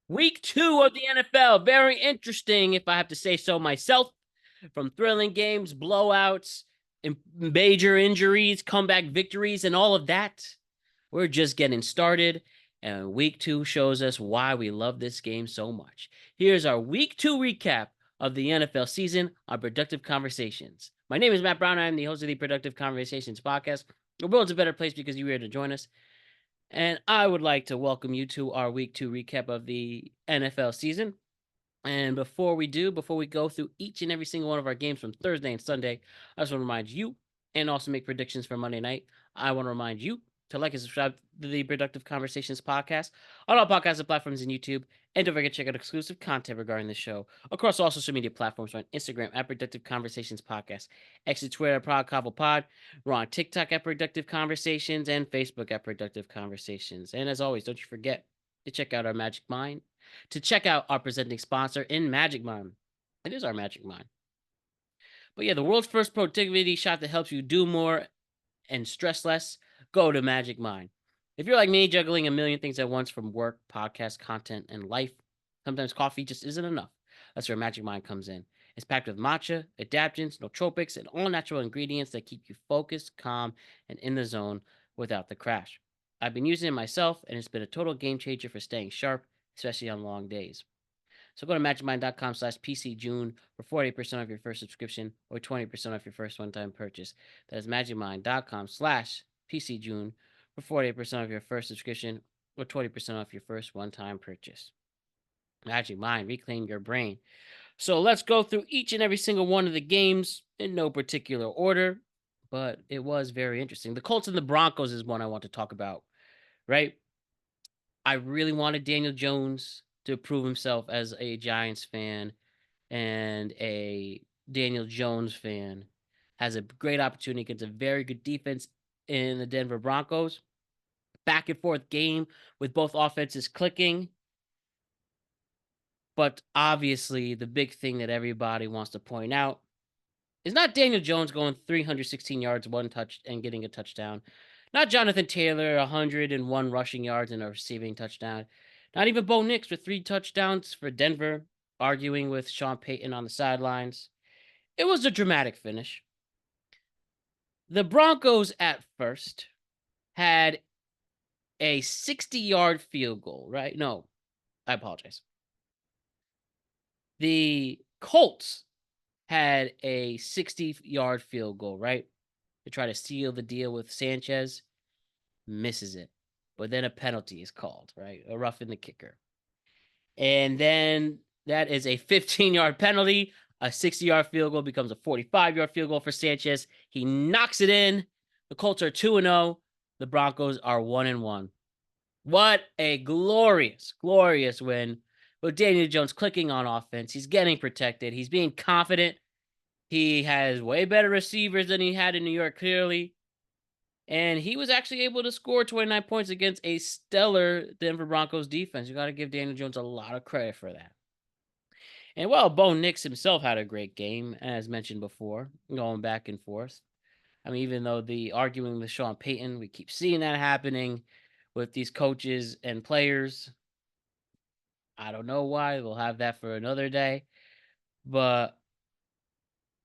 Week 2 of the NFL. Very interesting, if I have to say so myself. From thrilling games, blowouts, major injuries, comeback victories, and all of that. We're just getting started. And week 2 shows us why we love this game so much. Here's our week 2 recap of the NFL season on Productive Conversations. My name is Matt Brown. I'm the host of the Productive Conversations podcast. The world's a better place because you're here to join us. And I would like to welcome you to our week 2 recap of the NFL season. And before we go through each and every single one of our games from Thursday and Sunday, I just want to remind you and also make predictions for Monday night. I want to remind you to like and subscribe to the Productive Conversations podcast on all podcast platforms and YouTube. And don't forget to check out exclusive content regarding the show across all social media platforms. We're on Instagram at Productive Conversations Podcast, X and Twitter at Pod. We're on TikTok at Productive Conversations and Facebook at Productive Conversations. And as always, don't you forget to check out our Magic Mind, to check out our presenting sponsor in Magic Mind. It is our Magic Mind. But yeah, the world's first productivity shot that helps you do more and stress less. Go to Magic Mind. If you're like me, juggling a million things at once from work, podcast, content, and life, sometimes coffee just isn't enough. That's where Magic Mind comes in. It's packed with matcha, adaptogens, nootropics, and all natural ingredients that keep you focused, calm, and in the zone without the crash. I've been using it myself, and it's been a total game changer for staying sharp, especially on long days. So go to magicmind.com/PCJune for 40% off your first subscription or 20% off your first one-time purchase. That is magicmind.com/PCJune for 48% off your first subscription or 20% off your first one-time purchase. Magic Mind, reclaim your brain. So let's go through each and every single one of the games in no particular order, but it was very interesting. The Colts and the Broncos is one I want to talk about, right? I really wanted Daniel Jones to prove himself as a Giants fan and a Daniel Jones fan. Has a great opportunity against a very good defense in the Denver Broncos. Back and forth game with both offenses clicking. But obviously, the big thing that everybody wants to point out is not Daniel Jones going 316 yards, one touch, and getting a touchdown. Not Jonathan Taylor, 101 rushing yards and a receiving touchdown. Not even Bo Nix with 3 touchdowns for Denver, arguing with Sean Payton on the sidelines. It was a dramatic finish. The Broncos at first had a 60-yard field goal, right? No, I apologize. The Colts had a 60-yard field goal, right? To try to seal the deal with Sanchez. Misses it. But then a penalty is called, right? A roughing the kicker. And then that is a 15-yard penalty. A 60-yard field goal becomes a 45-yard field goal for Sanchez. He knocks it in. The Colts are 2-0. The Broncos are 1-1. What a glorious, glorious win. With Daniel Jones clicking on offense. He's getting protected. He's being confident. He has way better receivers than he had in New York, clearly. And he was actually able to score 29 points against a stellar Denver Broncos defense. You got to give Daniel Jones a lot of credit for that. And well, Bo Nix himself had a great game, as mentioned before, going back and forth. I mean, even though the arguing with Sean Payton, we keep seeing that happening with these coaches and players. I don't know why. We'll have that for another day. But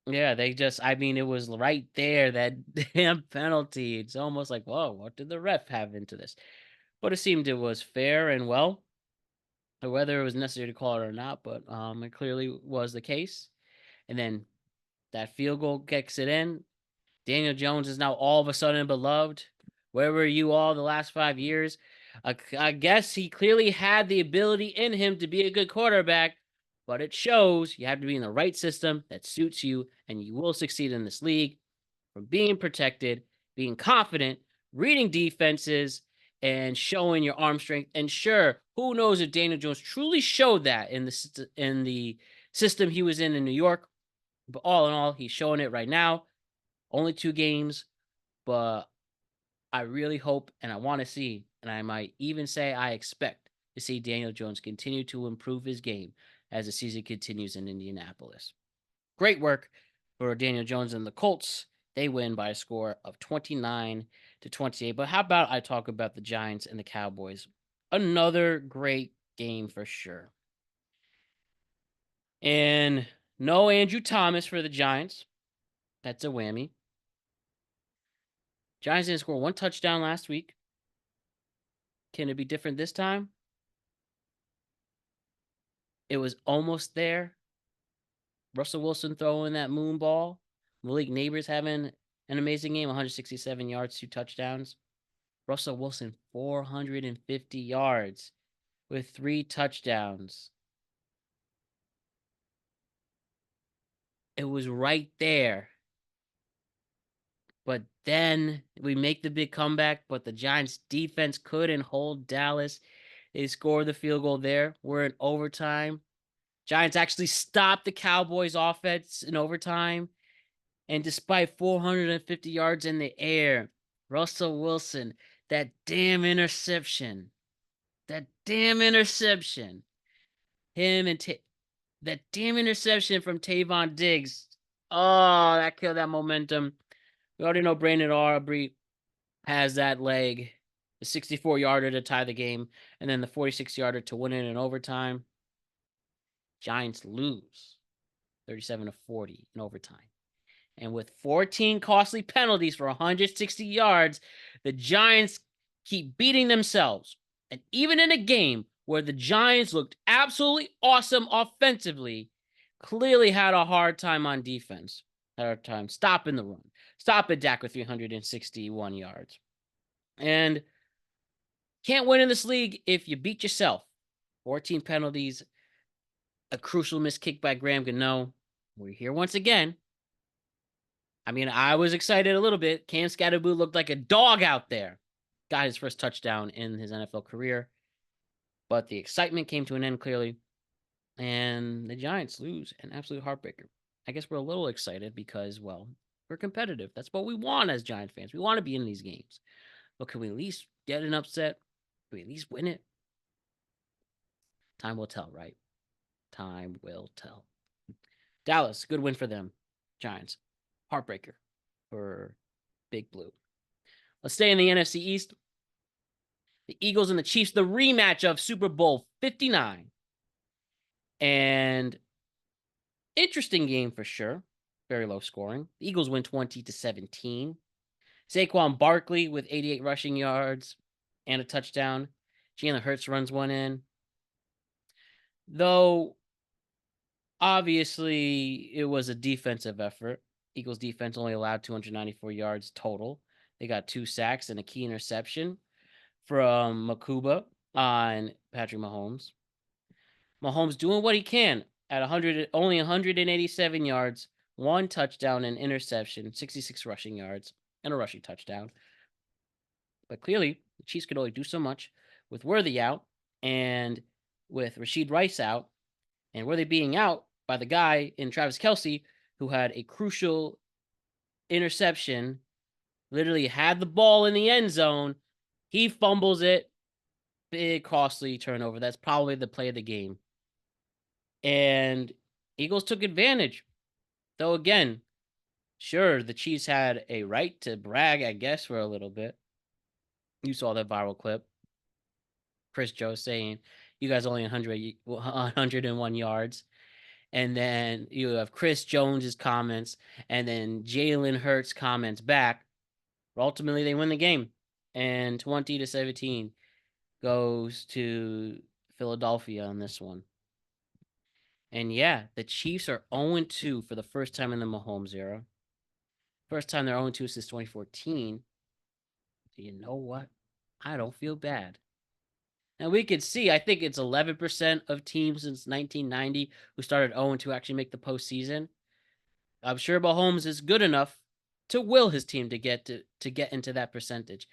yeah, it was right there, that damn penalty. It's almost like, whoa, what did the ref have into this? But it seemed it was fair and well, whether it was necessary to call it or not, but it clearly was the case. And then that field goal kicks it in. Daniel Jones is now all of a sudden beloved. Where were you all the last 5 years? I guess he clearly had the ability in him to be a good quarterback, but it shows you have to be in the right system that suits you, and you will succeed in this league. From being protected, being confident, reading defenses, and showing your arm strength. And sure, who knows if Daniel Jones truly showed that in the system he was in New York. But all in all, he's showing it right now. Only 2 games, but I really hope and I want to see, and I might even say I expect to see Daniel Jones continue to improve his game as the season continues in Indianapolis. Great work for Daniel Jones and the Colts. They win by a score of 29-28. But how about I talk about the Giants and the Cowboys? Another great game for sure. And no Andrew Thomas for the Giants. That's a whammy. Giants didn't score one touchdown last week. Can it be different this time? It was almost there. Russell Wilson throwing that moon ball. Malik Neighbors having an amazing game, 167 yards, 2 touchdowns. Russell Wilson, 450 yards with 3 touchdowns. It was right there. But then we make the big comeback, but the Giants defense couldn't hold Dallas. They scored the field goal there. We're in overtime. Giants actually stopped the Cowboys offense in overtime. And despite 450 yards in the air, Russell Wilson, that damn interception. Him and that damn interception from Tavon Diggs. Oh, that killed that momentum. We already know Brandon Aubrey has that leg, the 64-yarder to tie the game, and then the 46-yarder to win it in overtime. Giants lose 37-40 in overtime. And with 14 costly penalties for 160 yards, the Giants keep beating themselves. And even in a game where the Giants looked absolutely awesome offensively, clearly had a hard time on defense. Had a hard time stopping the run. Stop it, Dak, with 361 yards. And can't win in this league if you beat yourself. 14 penalties, a crucial missed kick by Graham Gano. We're here once again. I mean, I was excited a little bit. Cam Scatterboo looked like a dog out there. Got his first touchdown in his NFL career. But the excitement came to an end clearly. And the Giants lose an absolute heartbreaker. I guess we're a little excited because, well, we're competitive. That's what we want as Giant fans. We want to be in these games. But can we at least get an upset? Can we at least win it? Time will tell, right? Time will tell. Dallas, good win for them. Giants, heartbreaker for Big Blue. Let's stay in the NFC East. The Eagles and the Chiefs, the rematch of Super Bowl 59. And interesting game for sure. Very low scoring. The Eagles win 20-17. Saquon Barkley with 88 rushing yards and a touchdown. Jalen Hurts runs one in. Though, obviously, it was a defensive effort. Eagles defense only allowed 294 yards total. They got 2 sacks and a key interception from Makuba on Patrick Mahomes. Mahomes doing what he can at only 187 yards, 1 touchdown and interception, 66 rushing yards, and a rushing touchdown. But clearly, the Chiefs could only do so much with Worthy out and with Rashid Rice out, and Worthy being out by the guy in Travis Kelce who had a crucial interception, literally had the ball in the end zone. He fumbles it. Big, costly turnover. That's probably the play of the game. And Eagles took advantage. Though, again, sure, the Chiefs had a right to brag, I guess, for a little bit. You saw that viral clip. Chris Joe saying, you guys only 101 yards. And then you have Chris Jones's comments, and then Jalen Hurts comments back. But ultimately, they win the game. And 20-17 goes to Philadelphia on this one. And yeah, the Chiefs are 0-2 for the first time in the Mahomes era. First time they're 0-2 since 2014. You know what? I don't feel bad. Now we could see, I think it's 11% of teams since 1990 who started 0-2 actually make the postseason. I'm sure Mahomes is good enough to will his team to get into that percentage.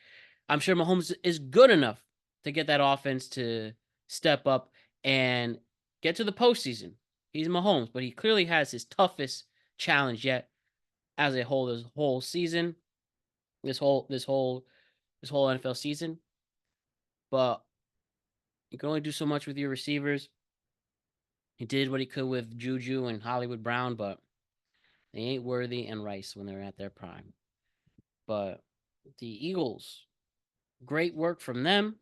I'm sure Mahomes is good enough to get that offense to step up and get to the postseason. He's Mahomes, but he clearly has his toughest challenge yet as a whole this whole season. This whole NFL season. But you can only do so much with your receivers. He did what he could with Juju and Hollywood Brown, but they ain't Worthy and Rice when they're at their prime. But the Eagles, great work from them,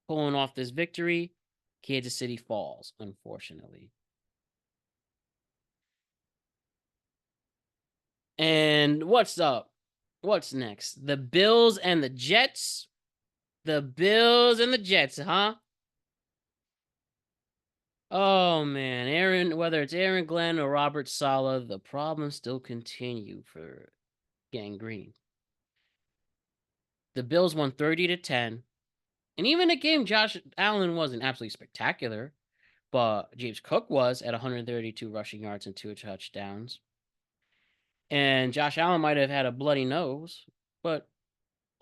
pulling off this victory. Kansas City falls, unfortunately. And what's up? What's next? The Bills and the Jets? The Bills and the Jets, huh? Oh man, whether it's Aaron Glenn or Robert Saleh, the problems still continue for Gang Green. The Bills won 30-10. And even a game Josh Allen wasn't absolutely spectacular, but James Cook was at 132 rushing yards and 2 touchdowns. And Josh Allen might have had a bloody nose, but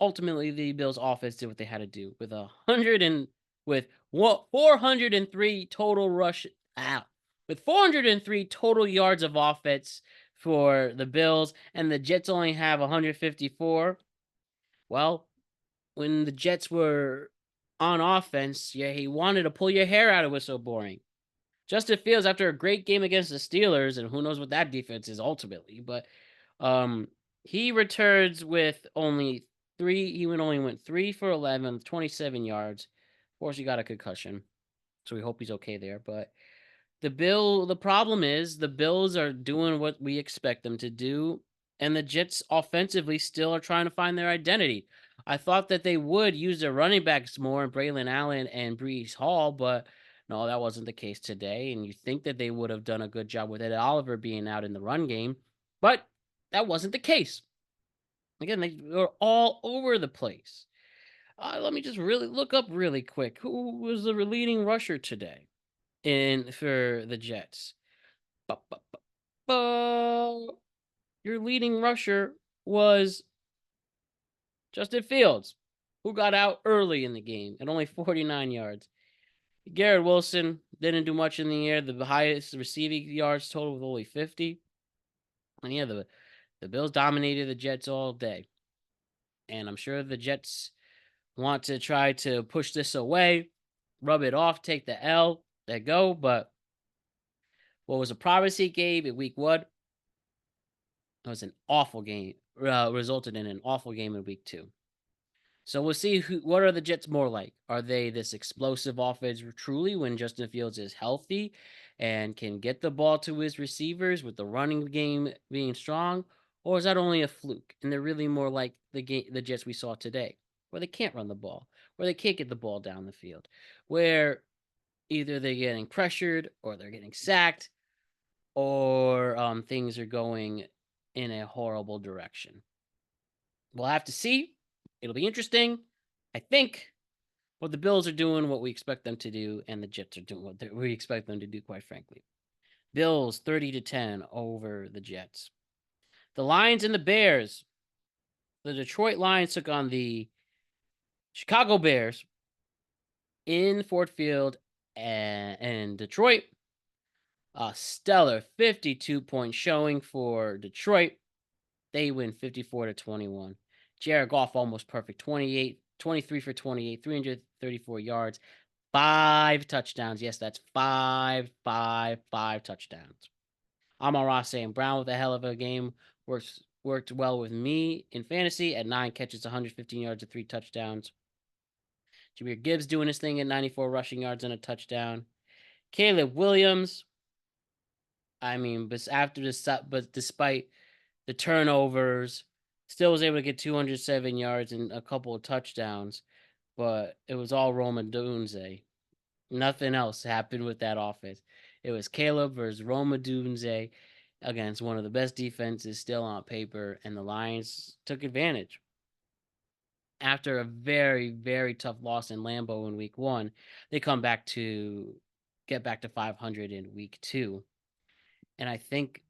ultimately the Bills offense did what they had to do with 403 total with 403 total yards of offense for the Bills, and the Jets only have 154. Well, when the Jets were on offense, yeah, he wanted to pull your hair out. It was so boring. Justin Fields, after a great game against the Steelers, and who knows what that defense is ultimately, but he returns with only three. He only went 3 for 11, 27 yards. Of course, he got a concussion, so we hope he's okay there. But the problem is the Bills are doing what we expect them to do, and the Jets offensively still are trying to find their identity. I thought that they would use their running backs more, Braylon Allen and Breece Hall, but no, that wasn't the case today. And you think that they would have done a good job with Ed Oliver being out in the run game, but that wasn't the case. Again, they were all over the place. Let me just really look up really quick. Who was the leading rusher today for the Jets? Ba, ba, ba, ba. Your leading rusher was Justin Fields, who got out early in the game at only 49 yards. Garrett Wilson didn't do much in the air. The highest receiving yards total with only 50. And yeah, the Bills dominated the Jets all day. And I'm sure the Jets want to try to push this away, rub it off, take the L, let go. But what was a promising game in week 1? It was an awful game, resulted in an awful game in week 2. So we'll see what are the Jets more like? Are they this explosive offense truly when Justin Fields is healthy and can get the ball to his receivers with the running game being strong? Or is that only a fluke? And they're really more like the Jets we saw today, where they can't run the ball, where they can't get the ball down the field, where either they're getting pressured or they're getting sacked or things are going in a horrible direction. We'll have to see. It'll be interesting. I think the Bills are doing what we expect them to do, and the Jets are doing what we expect them to do, quite frankly. Bills 30-10 over the Jets. The Lions and the Bears. The Detroit Lions took on the Chicago Bears in Ford Field and Detroit. A stellar 52-point showing for Detroit. They win 54-21. Jared Goff almost perfect. 23 for 28, 334 yards, 5 touchdowns. Yes, that's 5 touchdowns. Amon-Ra St. Brown with a hell of a game. Worked well with me in fantasy at 9 catches, 115 yards, and 3 touchdowns. Jahmyr Gibbs doing his thing at 94 rushing yards and a touchdown. Caleb Williams. I mean, but despite the turnovers, still was able to get 207 yards and a couple of touchdowns, but it was all Roma Dunze. Nothing else happened with that offense. It was Caleb versus Roma Dunze against one of the best defenses still on paper, and the Lions took advantage. After a very, very tough loss in Lambeau in week 1, they come back to get back to 500 in week 2. And I think,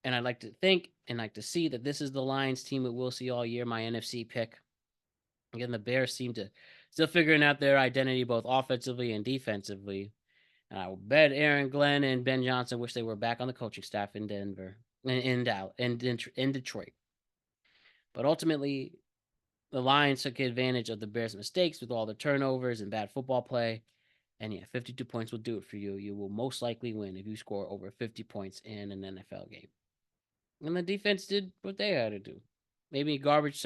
and I'd like to think and like to see that this is the Lions team that we'll see all year, my NFC pick. Again, the Bears seem to still figuring out their identity both offensively and defensively. And I will bet Aaron Glenn and Ben Johnson wish they were back on the coaching staff in Denver, in Detroit. But ultimately, the Lions took advantage of the Bears' mistakes with all the turnovers and bad football play. And yeah, 52 points will do it for you. You will most likely win if you score over 50 points in an NFL game. And the defense did what they had to do. Maybe garbage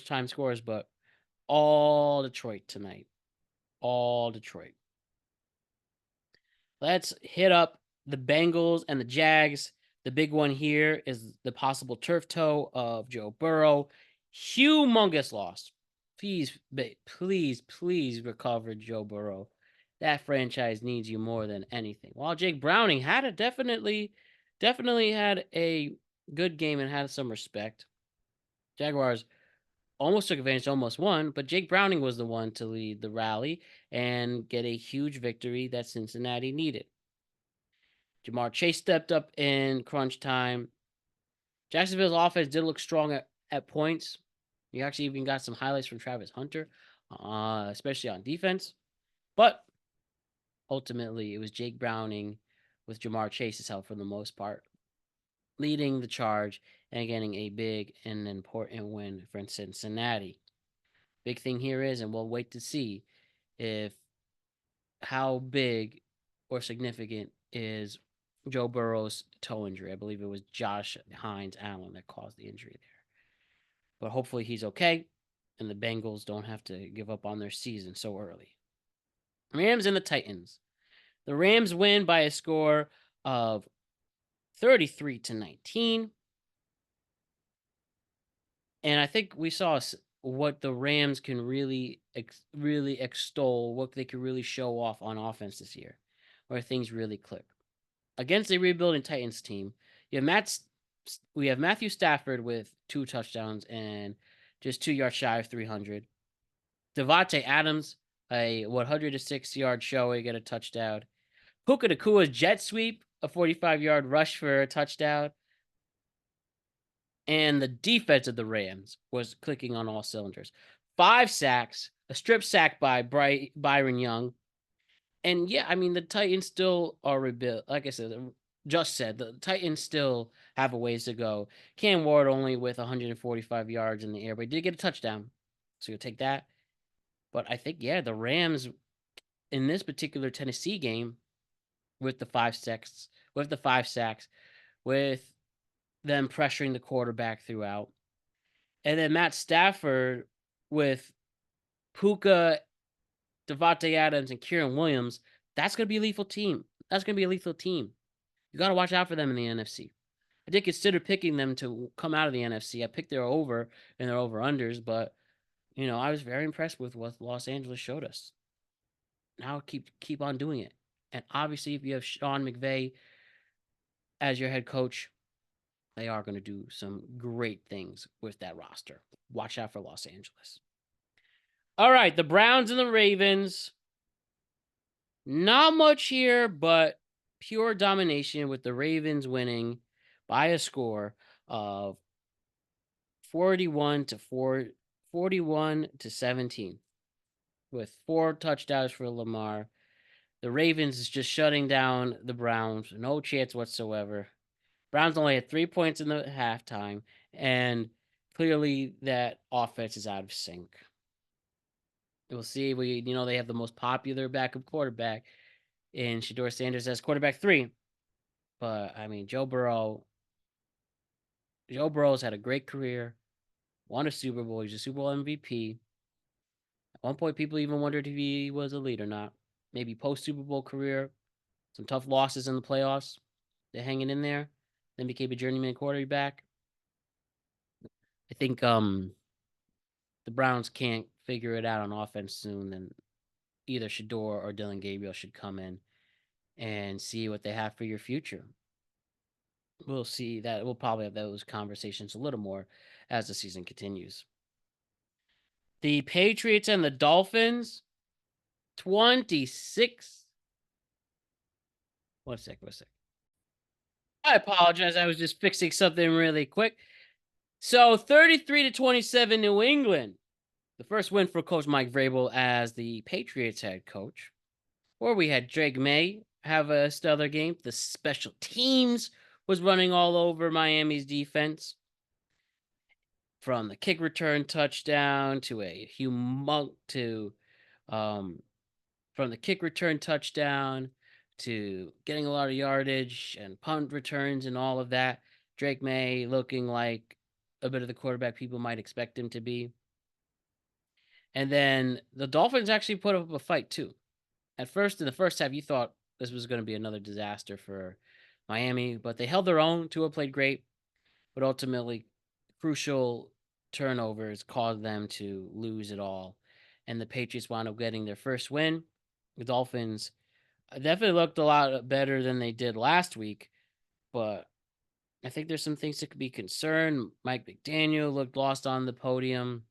time scores, but all Detroit tonight. All Detroit. Let's hit up the Bengals and the Jags. The big one here is the possible turf toe of Joe Burrow. Humongous loss. Please, please recover Joe Burrow. That franchise needs you more than anything. While Jake Browning had definitely had a good game and had some respect. Jaguars almost took advantage, almost won, but Jake Browning was the one to lead the rally and get a huge victory that Cincinnati needed. Jamar Chase stepped up in crunch time. Jacksonville's offense did look strong at points. You actually even got some highlights from Travis Hunter, especially on defense. But ultimately, it was Jake Browning with Jamar Chase's help for the most part, leading the charge and getting a big and important win for Cincinnati. Big thing here is, and we'll wait to see if how big or significant is Joe Burrow's toe injury. I believe it was Josh Hines Allen that caused the injury there. But hopefully he's okay, and the Bengals don't have to give up on their season so early. Rams and the Titans. The Rams win by a score of 33-19. And I think we saw what the Rams can really extol, what they can really show off on offense this year, where things really click. Against a rebuilding Titans team, we have Matthew Stafford with 2 touchdowns and just 2 yards shy of 300. Devontae Adams, a 106-yard showing, get a touchdown. Puka Nacua's jet sweep, a 45-yard rush for a touchdown. And the defense of the Rams was clicking on all cylinders. 5 sacks, a strip sack by Byron Young. And yeah, I mean, the Titans still are rebuilt. Like I said, the Titans still have a ways to go. Cam Ward only with 145 yards in the air, but he did get a touchdown. So you'll take that. But I think, yeah, the Rams in this particular Tennessee game with the 5 sacks, with them pressuring the quarterback throughout. And then Matt Stafford with Puka, Devontae Adams, and Kieran Williams. That's going to be a lethal team. You got to watch out for them in the NFC. I did consider picking them to come out of the NFC. I picked their over and their over-unders, but, I was very impressed with what Los Angeles showed us. Now keep on doing it. And obviously, if you have Sean McVay as your head coach, they are going to do some great things with that roster. Watch out for Los Angeles. All right, the Browns and the Ravens. Not much here, but pure domination with the Ravens winning by a score of 41-17 with 4 touchdowns for Lamar. The Ravens is just shutting down the Browns. No chance whatsoever. Browns only had 3 points in the halftime, and clearly that offense is out of sync. We'll see. They have the most popular backup quarterback in Shedeur Sanders as quarterback 3. But, I mean, Joe Burrow's had a great career, won a Super Bowl. He's a Super Bowl MVP. At one point, people even wondered if he was elite or not. Maybe post-Super Bowl career, some tough losses in the playoffs. They're hanging in there. Then became a journeyman quarterback. I think the Browns can't figure it out on offense soon, then either Shedeur or Dylan Gabriel should come in and see what they have for your future. We'll see that. We'll probably have those conversations a little more as the season continues. The Patriots and the Dolphins, 26. One sec. I apologize. I was just fixing something really quick. So 33-27 New England. The first win for Coach Mike Vrabel as the Patriots head coach. Or we had Drake May have a stellar game. The special teams was running all over Miami's defense. From the kick return touchdown to from the kick return touchdown to getting a lot of yardage and punt returns and all of that. Drake May looking like a bit of the quarterback people might expect him to be. And then the Dolphins actually put up a fight too. At first, in the first half, you thought this was going to be another disaster for Miami, but they held their own. Tua played great, but ultimately, crucial turnovers caused them to lose it all. And the Patriots wound up getting their first win. The Dolphins definitely looked a lot better than they did last week, but I think there's some things that could be concerned. Mike McDaniel looked lost on the podium.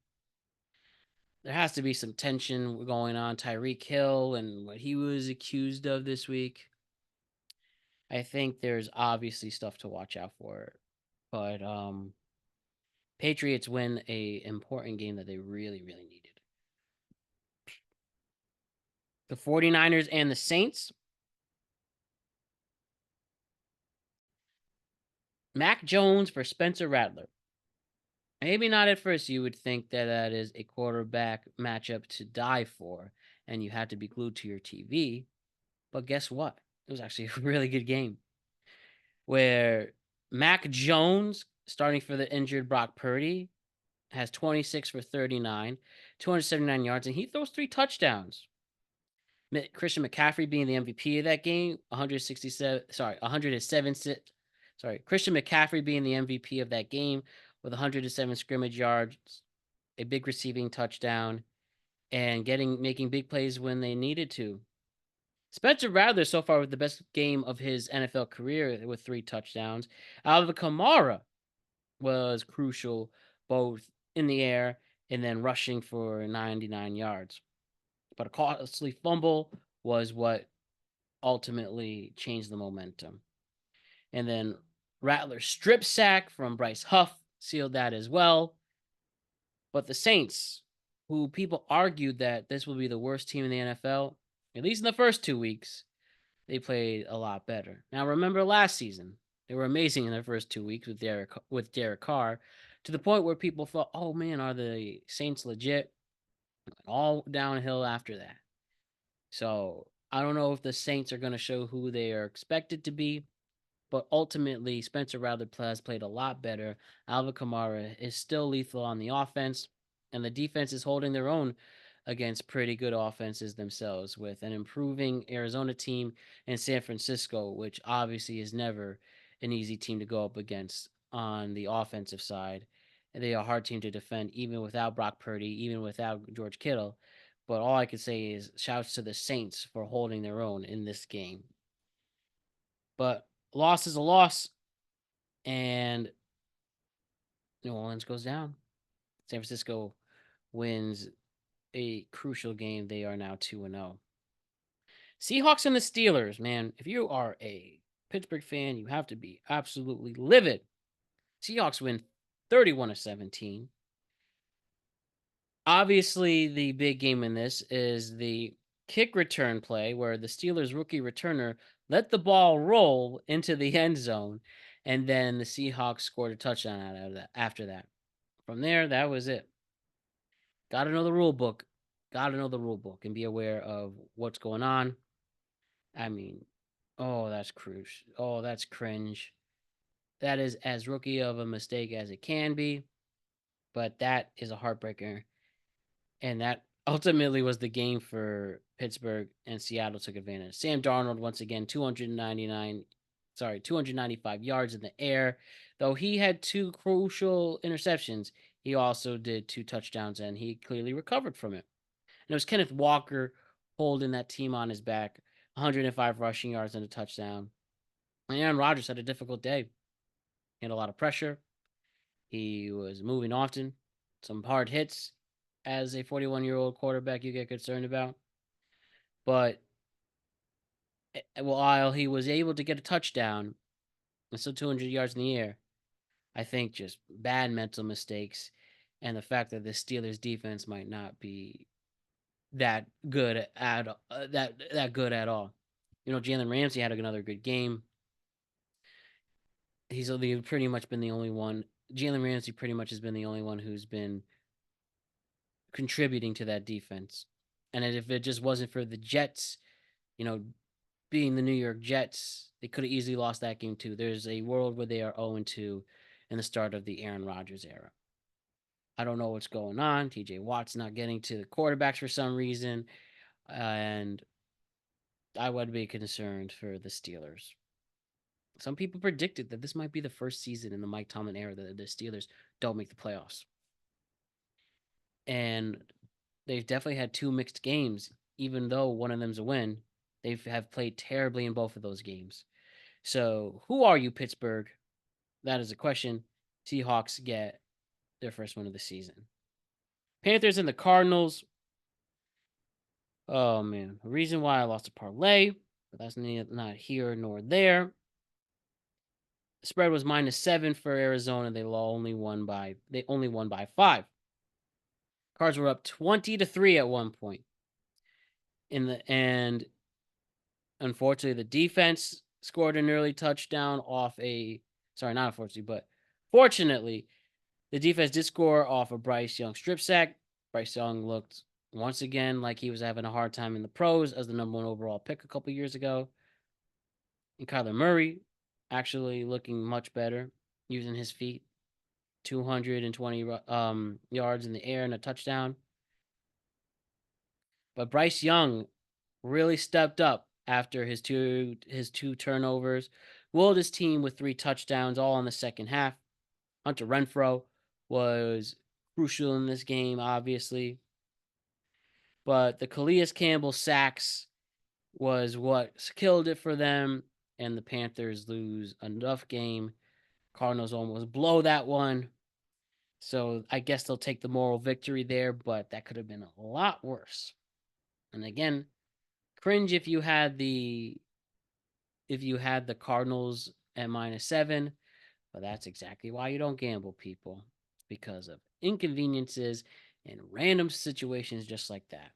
There has to be some tension going on. Tyreek Hill and what he was accused of this week. I think there's obviously stuff to watch out for. But Patriots win a important game that they really, really needed. The 49ers and the Saints. Mac Jones for Spencer Rattler. Maybe not at first you would think that that is a quarterback matchup to die for, and you had to be glued to your TV. But guess what? It was actually a really good game where Mac Jones, starting for the injured Brock Purdy, has 26 for 39, 279 yards, and he throws 3 touchdowns. Christian McCaffrey being the MVP of that game, 107. Christian McCaffrey being the MVP of that game with 107 scrimmage yards, a big receiving touchdown, and making big plays when they needed to. Spencer Rattler so far with the best game of his NFL career with 3 touchdowns. Alvin Kamara was crucial both in the air and then rushing for 99 yards. But a costly fumble was what ultimately changed the momentum. And then Rattler's strip sack from Bryce Huff sealed that as well. But the Saints, who people argued that this will be the worst team in the NFL, at least in the first 2 weeks, they played a lot better. Now, remember last season, they were amazing in their first 2 weeks with Derek Carr, to the point where people thought, "Oh man, are the Saints legit?" All downhill after that. So I don't know if the Saints are going to show who they are expected to be, but ultimately, Spencer Rattler has played a lot better. Alvin Kamara is still lethal on the offense, and the defense is holding their own against pretty good offenses themselves, with an improving Arizona team and San Francisco, which obviously is never an easy team to go up against on the offensive side. And they are a hard team to defend, even without Brock Purdy, even without George Kittle. But all I can say is shouts to the Saints for holding their own in this game. But loss is a loss, and New Orleans goes down. San Francisco wins a crucial game. They are now 2-0. Seahawks and the Steelers, man. If you are a Pittsburgh fan, you have to be absolutely livid. Seahawks win 31-17. Obviously, the big game in this is the kick return play where the Steelers rookie returner let the ball roll into the end zone, and then the Seahawks scored a touchdown out of that after that. From there, that was it. Got to know the rule book. Got to know the rule book and be aware of what's going on. I mean, oh, that's cruise. Oh, that's cringe. That is as rookie of a mistake as it can be, but that is a heartbreaker. And that ultimately was the game for Pittsburgh, and Seattle took advantage. Sam Darnold, once again, 295 yards in the air. Though he had 2 crucial interceptions, he also did 2 touchdowns, and he clearly recovered from it. And it was Kenneth Walker holding that team on his back, 105 rushing yards and a touchdown. And Aaron Rodgers had a difficult day. He had a lot of pressure. He was moving often, some hard hits. As a 41-year-old quarterback, you get concerned about. But while he was able to get a touchdown and still 200 yards in the air, I think just bad mental mistakes and the fact that the Steelers defense might not be that good that good at all. You know, Jalen Ramsey had another good game. He's only pretty much been the only one. Jalen Ramsey pretty much has been the only one who's been contributing to that defense. And if it just wasn't for the Jets, you know, being the New York Jets, they could have easily lost that game too. There's a world where they are 0-2 in the start of the Aaron Rodgers era. I don't know what's going on. TJ Watt's not getting to the quarterbacks for some reason. And I would be concerned for the Steelers. Some people predicted that this might be the first season in the Mike Tomlin era that the Steelers don't make the playoffs. And they've definitely had two mixed games, even though one of them's a win. They have played terribly in both of those games. So, who are you, Pittsburgh? That is a question. Seahawks get their first win of the season. Panthers and the Cardinals. Oh man, the reason why I lost a parlay, but that's not here nor there. The spread was -7 for Arizona. They only won by 5. Cards were up 20-3 at one point. And unfortunately, the defense scored an early touchdown off a not unfortunately, but fortunately, the defense did score off a Bryce Young strip sack. Bryce Young looked once again like he was having a hard time in the pros as the number 1 overall pick a couple years ago. And Kyler Murray actually looking much better using his feet. 220 yards in the air and a touchdown. But Bryce Young really stepped up after his two turnovers. Willed his team with 3 touchdowns, all in the second half. Hunter Renfrow was crucial in this game, obviously. But the Calais Campbell sacks was what killed it for them, and the Panthers lose enough game. Cardinals almost blow that one. So I guess they'll take the moral victory there, but that could have been a lot worse. And again, cringe if you had the Cardinals at -7, but that's exactly why you don't gamble, people, because of inconveniences and random situations just like that.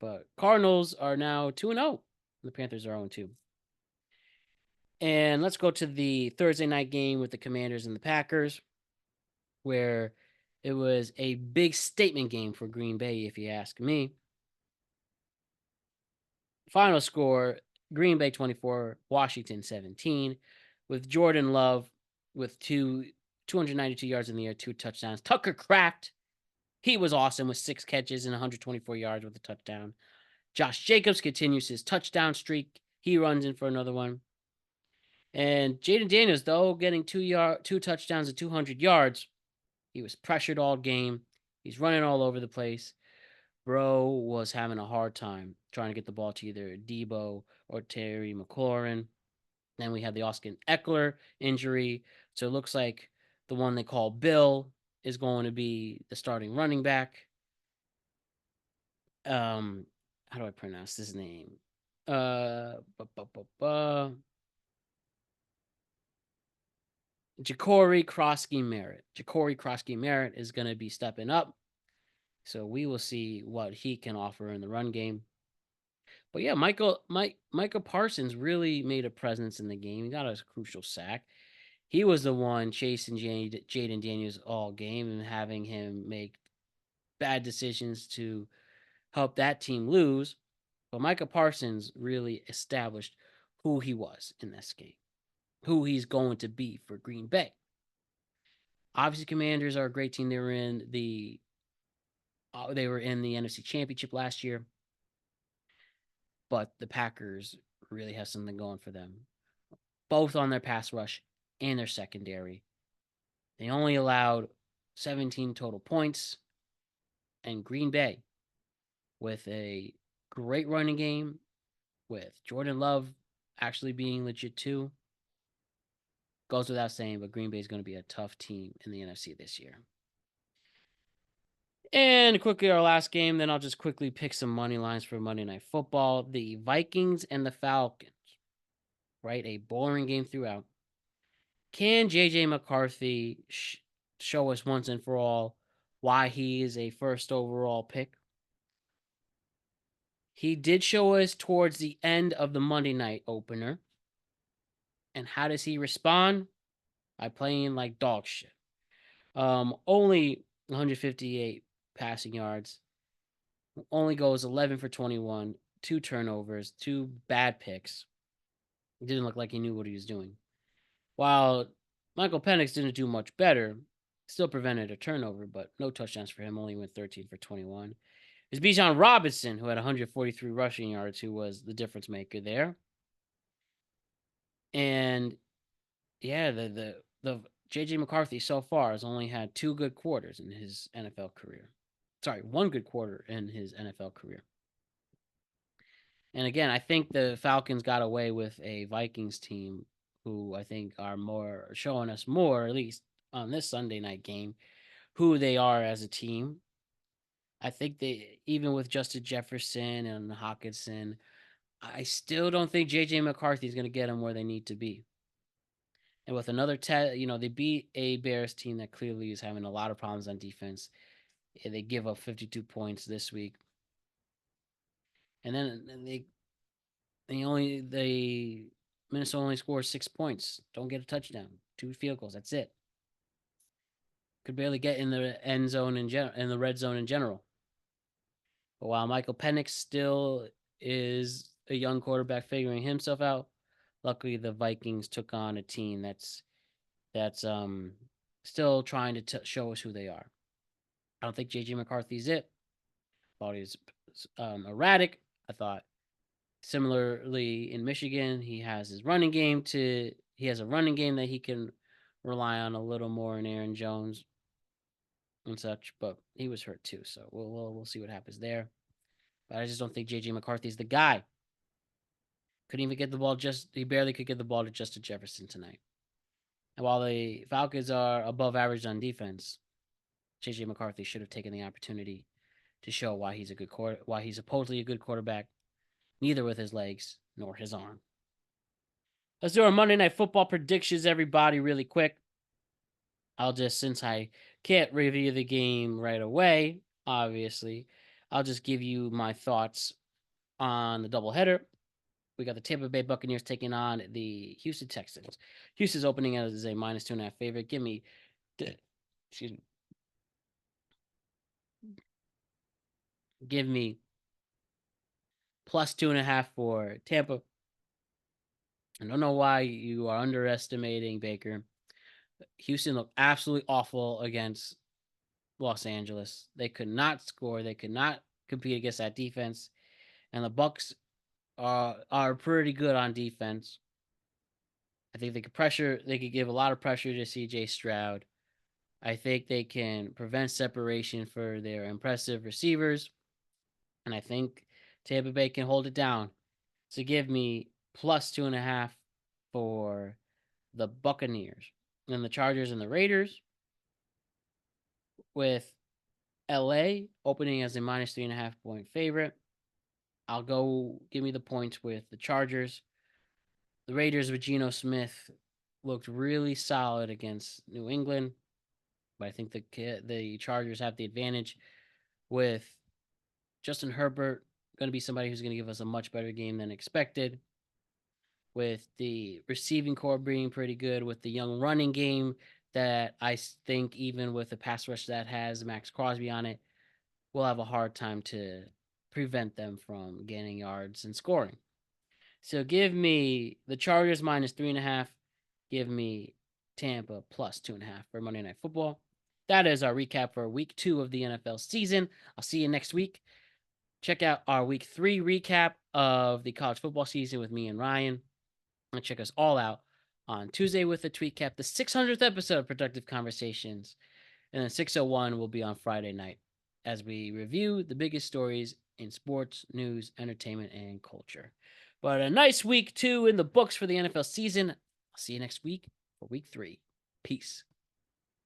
But Cardinals are now 2-0. The Panthers are 0-2. And let's go to the Thursday night game with the Commanders and the Packers, where it was a big statement game for Green Bay, if you ask me. Final score, Green Bay 24, Washington 17, with Jordan Love with 292 yards in the air, 2 touchdowns. Tucker Kraft, he was awesome with 6 catches and 124 yards with a touchdown. Josh Jacobs continues his touchdown streak. He runs in for another one. And Jaden Daniels, though, getting 2 touchdowns and 200 yards. He was pressured all game. He's running all over the place. Bro was having a hard time trying to get the ball to either Debo or Terry McLaurin. Then we had the Austin Eckler injury. So it looks like the one they call Bill is going to be the starting running back. How do I pronounce his name? Ja'Cory Krosky-Merritt. Ja'Cory Krosky-Merritt is going to be stepping up. So we will see what he can offer in the run game. But yeah, Micah Parsons really made a presence in the game. He got a crucial sack. He was the one chasing Jaden Daniels all game and having him make bad decisions to help that team lose. But Micah Parsons really established who he was in this game, who he's going to be for Green Bay. Obviously, Commanders are a great team. They were in the NFC Championship last year, but the Packers really have something going for them, both on their pass rush and their secondary. They only allowed 17 total points, and Green Bay, with a great running game, with Jordan Love actually being legit too, goes without saying, but Green Bay is going to be a tough team in the NFC this year. And quickly, our last game, then I'll just quickly pick some money lines for Monday Night Football. The Vikings and the Falcons, right? A boring game throughout. Can J.J. McCarthy show us once and for all why he is a first overall pick? He did show us towards the end of the Monday night opener. And how does he respond? By playing like dog shit. Only 158 passing yards. Only goes 11 for 21, 2 turnovers, 2 bad picks. It didn't look like he knew what he was doing. While Michael Penix didn't do much better, still prevented a turnover, but no touchdowns for him. Only went 13 for 21. It's Bijan Robinson, who had 143 rushing yards, who was the difference maker there. And yeah, the JJ McCarthy so far has only had 2 good quarters in his NFL career. Sorry, 1 good quarter in his NFL career. And again, I think the Falcons got away with a Vikings team who I think are showing us more, at least on this Sunday night game, who they are as a team. I think they, even with Justin Jefferson and Hawkinson, I still don't think JJ McCarthy is going to get them where they need to be. And with another they beat a Bears team that clearly is having a lot of problems on defense. They give up 52 points this week. And then Minnesota only scores 6 points. Don't get a touchdown. 2 field goals. That's it. Could barely get in the end zone in the red zone in general. But while Michael Penix still is a young quarterback figuring himself out, luckily the Vikings took on a team that's still trying to show us who they are. I don't think JJ McCarthy's it. I thought he was erratic. I thought similarly in Michigan, he has a running game that he can rely on a little more in Aaron Jones and such, but he was hurt too, so we'll see what happens there. But I just don't think JJ McCarthy's the guy. Couldn't even get the ball he barely could get the ball to Justin Jefferson tonight. And while the Falcons are above average on defense, JJ McCarthy should have taken the opportunity to show why he's supposedly a good quarterback, neither with his legs nor his arm. Let's do our Monday Night Football predictions, everybody, really quick. Since I can't review the game right away, obviously, I'll just give you my thoughts on the doubleheader. We got the Tampa Bay Buccaneers taking on the Houston Texans. Houston's opening as a -2.5 favorite. Give me +2.5 for Tampa. I don't know why you are underestimating Baker. Houston looked absolutely awful against Los Angeles. They could not score. They could not compete against that defense. And the Bucs are pretty good on defense. I think they could give a lot of pressure to CJ Stroud. I think they can prevent separation for their impressive receivers. And I think Tampa Bay can hold it down. So give me +2.5 for the Buccaneers. And the Chargers and the Raiders, with LA opening as a -3.5 point favorite. I'll go give me the points with the Chargers. The Raiders with Geno Smith looked really solid against New England, but I think the Chargers have the advantage with Justin Herbert going to be somebody who's going to give us a much better game than expected. With the receiving core being pretty good, with the young running game that I think even with the pass rush that has Max Crosby on it, we'll have a hard time to prevent them from gaining yards and scoring. So give me the Chargers -3.5. Give me Tampa +2.5 for Monday Night Football. That is our recap for week 2 of the NFL season. I'll see you next week. Check out our week 3 recap of the college football season with me and Ryan. And check us all out on Tuesday with the Tweet Cap, the 600th episode of Productive Conversations. And then 601 will be on Friday night as we review the biggest stories in sports, news, entertainment, and culture. But a nice week 2 in the books for the NFL season. I'll see you next week for week 3. Peace.